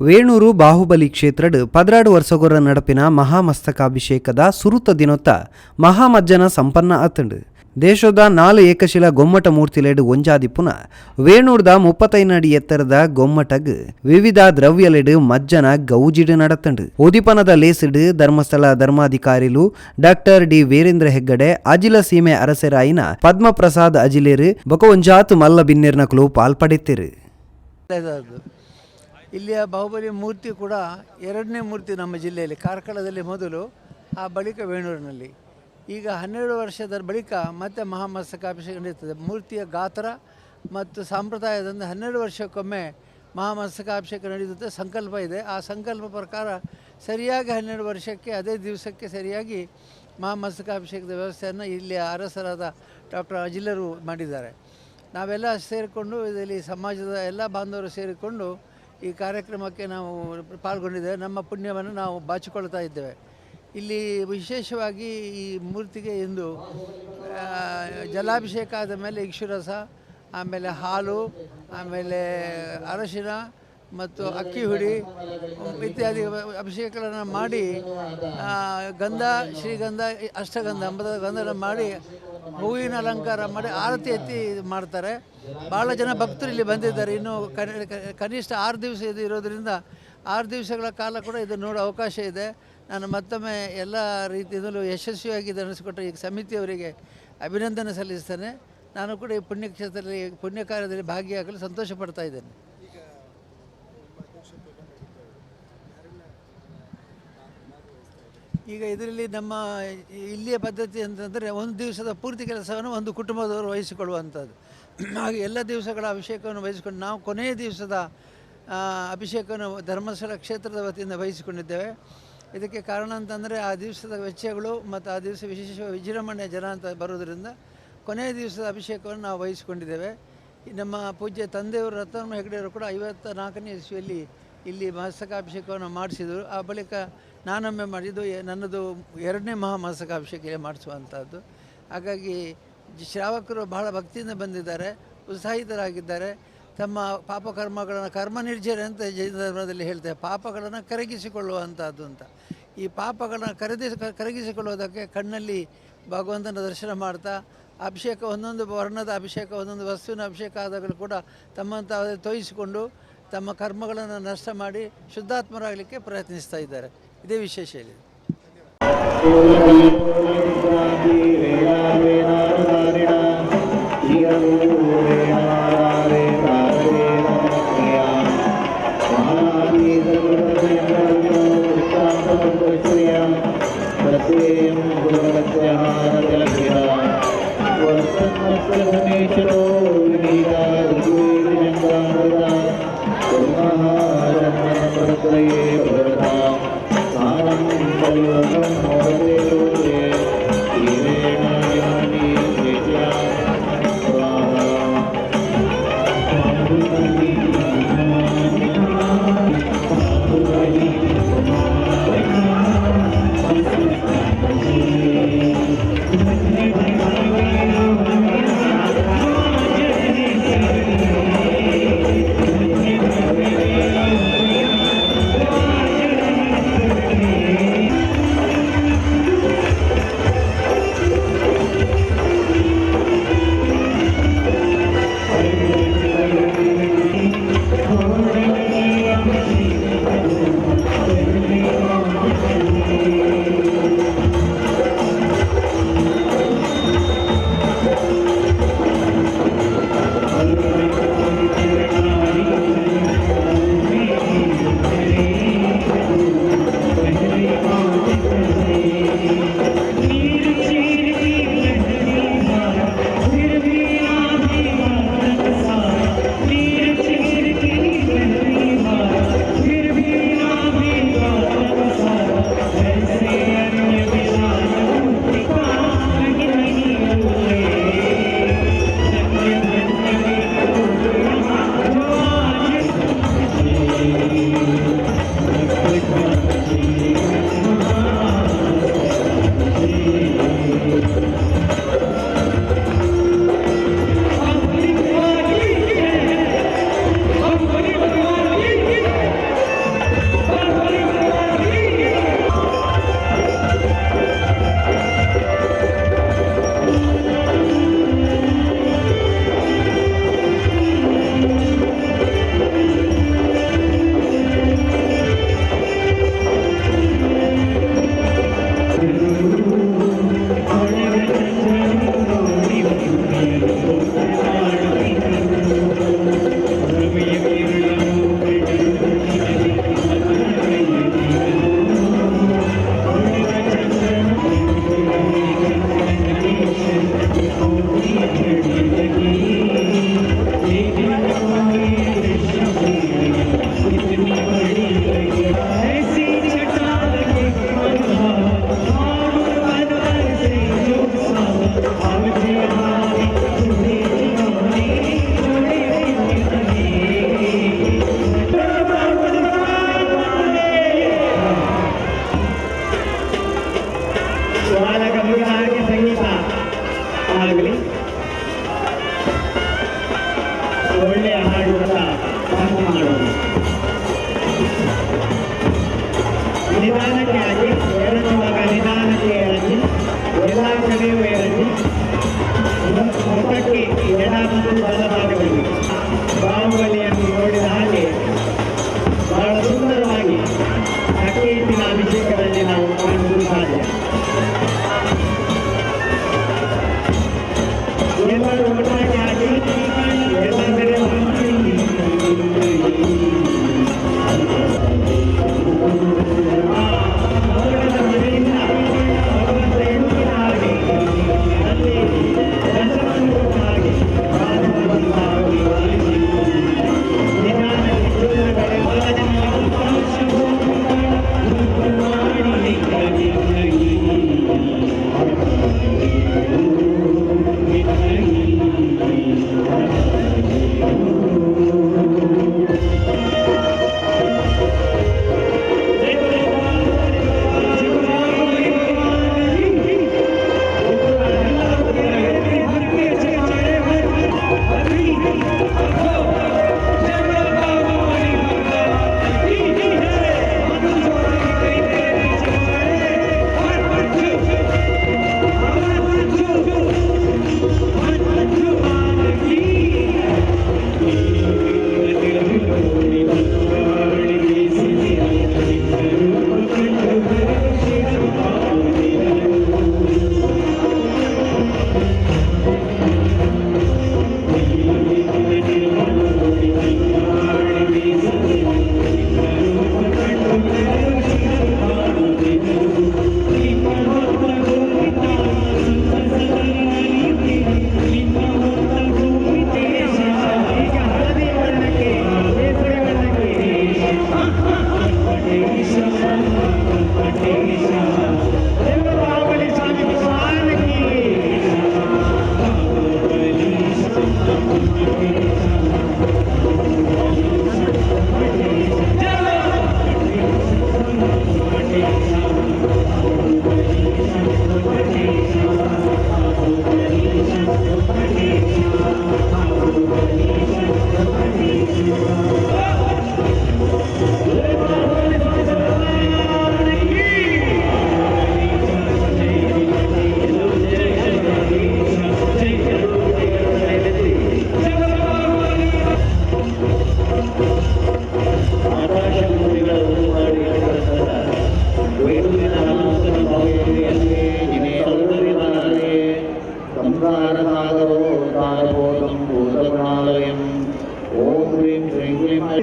ವೇಣೂರು ಬಾಹುಬಲಿ ಕ್ಷೇತ್ರಡ್ 16 ವರ್ಷಗೊರ ನಡಪಿನ ಮಹಾಮಸ್ತಕಾಭಿಷೇಕದ ಸುರುತ ದಿನೊತ್ತ ಮಹಾಮಜ್ಜನ ಸಂಪನ್ನ ಆತಂಡು. ದೇಶದ 4 ಏಕಶಿಲಾ ಗೊಮ್ಮಟ ಮೂರ್ತಿಲೆಡ್ ಒಂಜಾದಿಪ್ಪುನ ವೇಣೂರ್ದ 35 ಅಡಿ ಎತ್ತರದ ಗೊಮ್ಮಟಗ್ ವಿವಿಧ ದ್ರವ್ಯಲೆಡ್ ಮಜ್ಜನ ಗೌಜಿಡ್ ನಡತಂಡು. ಉದಿಪನದ ಲೇಸಿಡ್ ಧರ್ಮಸ್ಥಳ ಧರ್ಮಾಧಿಕಾರಿಲು ಡಾಕ್ಟರ್ ಡಿ ವೀರೇಂದ್ರ ಹೆಗ್ಗಡೆ ಅಜಿಲ ಸೀಮೆ ಅರಸರಾಯಿನ ಪದ್ಮಪ್ರಸಾದ್ ಅಜಿಲೇರು ಬೊಕ ಒಂಜಾತು ಮಲ್ಲ ಬಿನ್ನೆರ್ನಕುಲು ಪಾಲ್ಪಡೆತ್ತಿರು. ಇಲ್ಲಿಯ ಬಾಹುಬಲಿ ಮೂರ್ತಿ ಕೂಡ ಎರಡನೇ ಮೂರ್ತಿ ನಮ್ಮ ಜಿಲ್ಲೆಯಲ್ಲಿ. ಕಾರ್ಕಳದಲ್ಲಿ ಮೊದಲು, ಆ ಬಳಿಕ ವೇಣೂರಿನಲ್ಲಿ. ಈಗ 12 ವರ್ಷದ ಬಳಿಕ ಮತ್ತೆ ಮಹಾಮಸ್ತಕಾಭಿಷೇಕ ನಡೆಯುತ್ತದೆ. ಮೂರ್ತಿಯ ಗಾತ್ರ ಮತ್ತು ಸಂಪ್ರದಾಯದಿಂದ 12 ವರ್ಷಕ್ಕೊಮ್ಮೆ ಮಹಾಮಸ್ತಕಾಭಿಷೇಕ ನಡೆಯುತ್ತೆ ಸಂಕಲ್ಪ ಇದೆ. ಆ ಸಂಕಲ್ಪ ಪ್ರಕಾರ ಸರಿಯಾಗಿ 12 ವರ್ಷಕ್ಕೆ ಅದೇ ದಿವಸಕ್ಕೆ ಸರಿಯಾಗಿ ಮಹಾಮಸ್ತಕಾಭಿಷೇಕದ ವ್ಯವಸ್ಥೆಯನ್ನು ಇಲ್ಲಿಯ ಅರಸರಾದ ಡಾಕ್ಟರ್ ಅಜಿಲರು ಮಾಡಿದ್ದಾರೆ. ನಾವೆಲ್ಲ ಸೇರಿಕೊಂಡು ಇದರಲ್ಲಿ ಸಮಾಜದ ಎಲ್ಲ ಬಾಂಧವರು ಸೇರಿಕೊಂಡು ಈ ಕಾರ್ಯಕ್ರಮಕ್ಕೆ ನಾವು ಪಾಲ್ಗೊಂಡಿದ್ದೇವೆ. ನಮ್ಮ ಪುಣ್ಯವನ್ನು ನಾವು ಬಾಚಿಕೊಳ್ತಾ ಇದ್ದೇವೆ. ಇಲ್ಲಿ ವಿಶೇಷವಾಗಿ ಈ ಮೂರ್ತಿಗೆ ಇಂದು ಜಲಾಭಿಷೇಕ ಆದ ಮೇಲೆ ಇಕ್ಷುರಸ, ಆಮೇಲೆ ಹಾಲು, ಆಮೇಲೆ ಅರಶಿನ ಮತ್ತು ಅಕ್ಕಿ ಹುಡಿ ಇತ್ಯಾದಿ ಅಭಿಷೇಕಗಳನ್ನು ಮಾಡಿ, ಗಂಧ, ಶ್ರೀಗಂಧ, ಅಷ್ಟಗಂಧ ಅಂಬದ ಗಂಧನ ಮಾಡಿ ಹೂವಿನ ಅಲಂಕಾರ ಮಾಡಿ ಆರತಿ ಎತ್ತಿ ಮಾಡ್ತಾರೆ. ಭಾಳ ಜನ ಭಕ್ತರು ಇಲ್ಲಿ ಬಂದಿದ್ದಾರೆ. ಇನ್ನು ಕನಿಷ್ಠ 6 ದಿವಸ ಇದು ಇರೋದರಿಂದ 6 ದಿವಸಗಳ ಕಾಲ ಕೂಡ ಇದು ನೋಡೋ ಅವಕಾಶ ಇದೆ. ನಾನು ಮತ್ತೊಮ್ಮೆ ಎಲ್ಲ ರೀತಿಯಲ್ಲೂ ಯಶಸ್ವಿಯಾಗಿ ನಡೆಸಿಕೊಟ್ಟ ಈ ಸಮಿತಿಯವರಿಗೆ ಅಭಿನಂದನೆ ಸಲ್ಲಿಸ್ತೇನೆ. ನಾನು ಕೂಡ ಈ ಪುಣ್ಯಕ್ಷೇತ್ರದಲ್ಲಿ ಪುಣ್ಯ ಕಾರ್ಯದಲ್ಲಿ ಭಾಗಿಯಾಗಲು ಸಂತೋಷ ಪಡ್ತಾ ಇದ್ದೇನೆ. ಈಗ ಇದರಲ್ಲಿ ನಮ್ಮ ಇಲ್ಲಿಯ ಪದ್ಧತಿ ಅಂತಂದರೆ, ಒಂದು ದಿವಸದ ಪೂರ್ತಿ ಕೆಲಸವನ್ನು ಒಂದು ಕುಟುಂಬದವರು ವಹಿಸಿಕೊಳ್ಳುವಂಥದ್ದು. ಹಾಗೆ ಎಲ್ಲ ದಿವಸಗಳ ಅಭಿಷೇಕವನ್ನು ವಹಿಸಿಕೊಂಡು ನಾವು ಕೊನೆಯ ದಿವಸದ ಅಭಿಷೇಕವನ್ನು ಧರ್ಮಸ್ಥಳ ಕ್ಷೇತ್ರದ ವತಿಯಿಂದ ವಹಿಸಿಕೊಂಡಿದ್ದೇವೆ. ಇದಕ್ಕೆ ಕಾರಣ ಅಂತಂದರೆ ಆ ದಿವಸದ ವೆಚ್ಚಗಳು ಮತ್ತು ಆ ದಿವಸ ವಿಶೇಷ ವಿಜೃಂಭಣೆಯ ಜನ ಅಂತ ಬರೋದರಿಂದ ಕೊನೆಯ ದಿವಸದ ಅಭಿಷೇಕವನ್ನು ನಾವು ವಹಿಸಿಕೊಂಡಿದ್ದೇವೆ. ನಮ್ಮ ಪೂಜ್ಯ ತಂದೆಯವರು ರತ್ನಮ್ಮ ಹೆಗ್ಡೆಯವರು ಕೂಡ 54ನೇ ಇಸ್ವಿಯಲ್ಲಿ ಇಲ್ಲಿ ಮಸ್ತಕಾಭಿಷೇಕವನ್ನು ಮಾಡಿಸಿದರು. ಆ ಬಳಿಕ ನಾನೊಮ್ಮೆ ಮಾಡಿದ್ದು, ನನ್ನದು 2ನೇ ಮಹಾಮಸ್ತಕಾಭಿಷೇಕ ಮಾಡಿಸುವಂಥದ್ದು. ಹಾಗಾಗಿ ಶ್ರಾವಕರು ಬಹಳ ಭಕ್ತಿಯಿಂದ ಬಂದಿದ್ದಾರೆ, ಉತ್ಸಾಹಿತರಾಗಿದ್ದಾರೆ. ತಮ್ಮ ಪಾಪಕರ್ಮಗಳನ್ನು ಕರ್ಮ ನಿರ್ಜರ ಅಂತ ಜೈನ ಧರ್ಮದಲ್ಲಿ ಹೇಳ್ತೇವೆ, ಪಾಪಗಳನ್ನು ಕರಗಿಸಿಕೊಳ್ಳುವಂಥದ್ದು ಅಂತ. ಈ ಪಾಪಗಳನ್ನು ಕರಗಿಸಿಕೊಳ್ಳುವುದಕ್ಕೆ ಕಣ್ಣಲ್ಲಿ ಭಗವಂತನ ದರ್ಶನ ಮಾಡ್ತಾ, ಅಭಿಷೇಕ ಒಂದೊಂದು ವರ್ಣದ ಅಭಿಷೇಕ, ಒಂದೊಂದು ವಸ್ತುವಿನ ಅಭಿಷೇಕ ಆದಾಗಲೂ ಕೂಡ ತಮ್ಮಂತ ತೋಯಿಸಿಕೊಂಡು ತಮ್ಮ ಕರ್ಮಗಳನ್ನು ನಷ್ಟ ಮಾಡಿ ಶುದ್ಧಾತ್ಮರಾಗಲಿಕ್ಕೆ ಪ್ರಯತ್ನಿಸ್ತಾ ಇದ್ದಾರೆ. ಇದೇ ವಿಶೇಷ ಇಲ್ಲಿ. ಸಂಗೀತ ಆಗಲಿ, ಒಳ್ಳೆಯ ಹಾಡುಗಳ ಪಾಠ ಮಾಡೋದು. ನಿಧಾನಕ್ಕೆ ಆಗಿ ಎರಚುವಾಗ ನಿಧಾನಕ್ಕೆ ಎರಚಿ, ಎಲ್ಲ ಕಡೆಯೂ ಎರಚಿ, ಮುಖಕ್ಕೆ ಎಡ ಮತ್ತು ಬಲಭಾಗದಲ್ಲಿ ಬಾಹುಬಲಿಯನ್ನು ನೋಡಿದ ಹಾಗೆ ಬಹಳ ಸುಂದರವಾಗಿ ಅಕ್ಕಿ ಹಿಟ್ಟಿನ ಅಭಿಷೇಕದಲ್ಲಿ ನಾವು ಕಾಣುವುದು ಸಾಧ್ಯ. ಎಲ್ಲರೂ ಒಟ್ಟಾಗಿ ಹಾಕಿ ಎಲ್ಲ ಕಡೆ ಮೋಡದ ಮನೆಯಿಂದ ಭಗವಂತ ಎನ್ನುತ್ತಿನ ಹಾಗೆ ಅಲ್ಲಿ ದರ್ಶನವನ್ನು ಕೊಟ್ಟ ಹಾಗೆ ಬಾಲಭಗವಂತರಾಗಿ ವಾಲಿಸಿ ನಿಧಾನಕ್ಕೆ ಚೂರ ಕಡೆ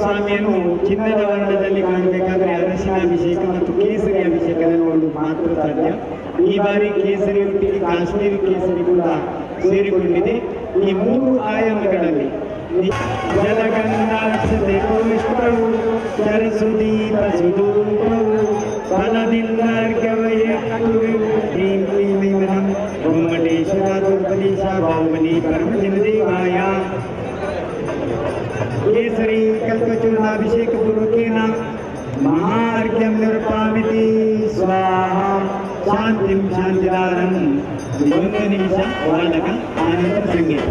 ಸ್ವಾಮಿಯನ್ನು ಚಿನ್ನದ ವರ್ಣದಲ್ಲಿ ಕಾಣಬೇಕಾದ್ರೆ ಅರಿಶಿನಾಭಿಷೇಕ ಮತ್ತು ಕೇಸರಿ ಅಭಿಷೇಕದಲ್ಲಿ ನೋಡುವುದು ಮಾತ್ರ ಸಾಧ್ಯ. ಈ ಬಾರಿ ಕೇಸರಿ ಒಟ್ಟಿಗೆ ಕಾಶ್ಮೀರಿ ಕೇಸರಿ ಕೂಡ ಸೇರಿಕೊಂಡಿದೆ. ಈ ಮೂರು ಆಯಾಮಗಳಲ್ಲಿ ಜಲಗಂಧಾಕ್ಷತೆ ಪುಷ್ಪವು ಸರಸುದೀಪ ಸುಧೂಪವು ಗೊಮ್ಮಟೇಶ್ವರ ದುರ್ಬಲೀಶ ಬಾಹುಬಲಿ ಪರಮಜನ ದೇವಾಯ ಕೇಸರಿ ಕಲ್ಪಚೂರ್ಣಾಭಿಷೇಕ ಪೂರ್ವಕೇನ ಮಹಾರ್ಘ್ಯಂ ನಿರೂಪಾಮಿತಿ ಸ್ವಾಹ. ಶಾಂತಿಂ ಶಾಂತಿದಾರಂ. ಒಂದು ನಿಮಿಷ ಬಾಲಕ ಆನಂತರ ಸಂಗೀತ.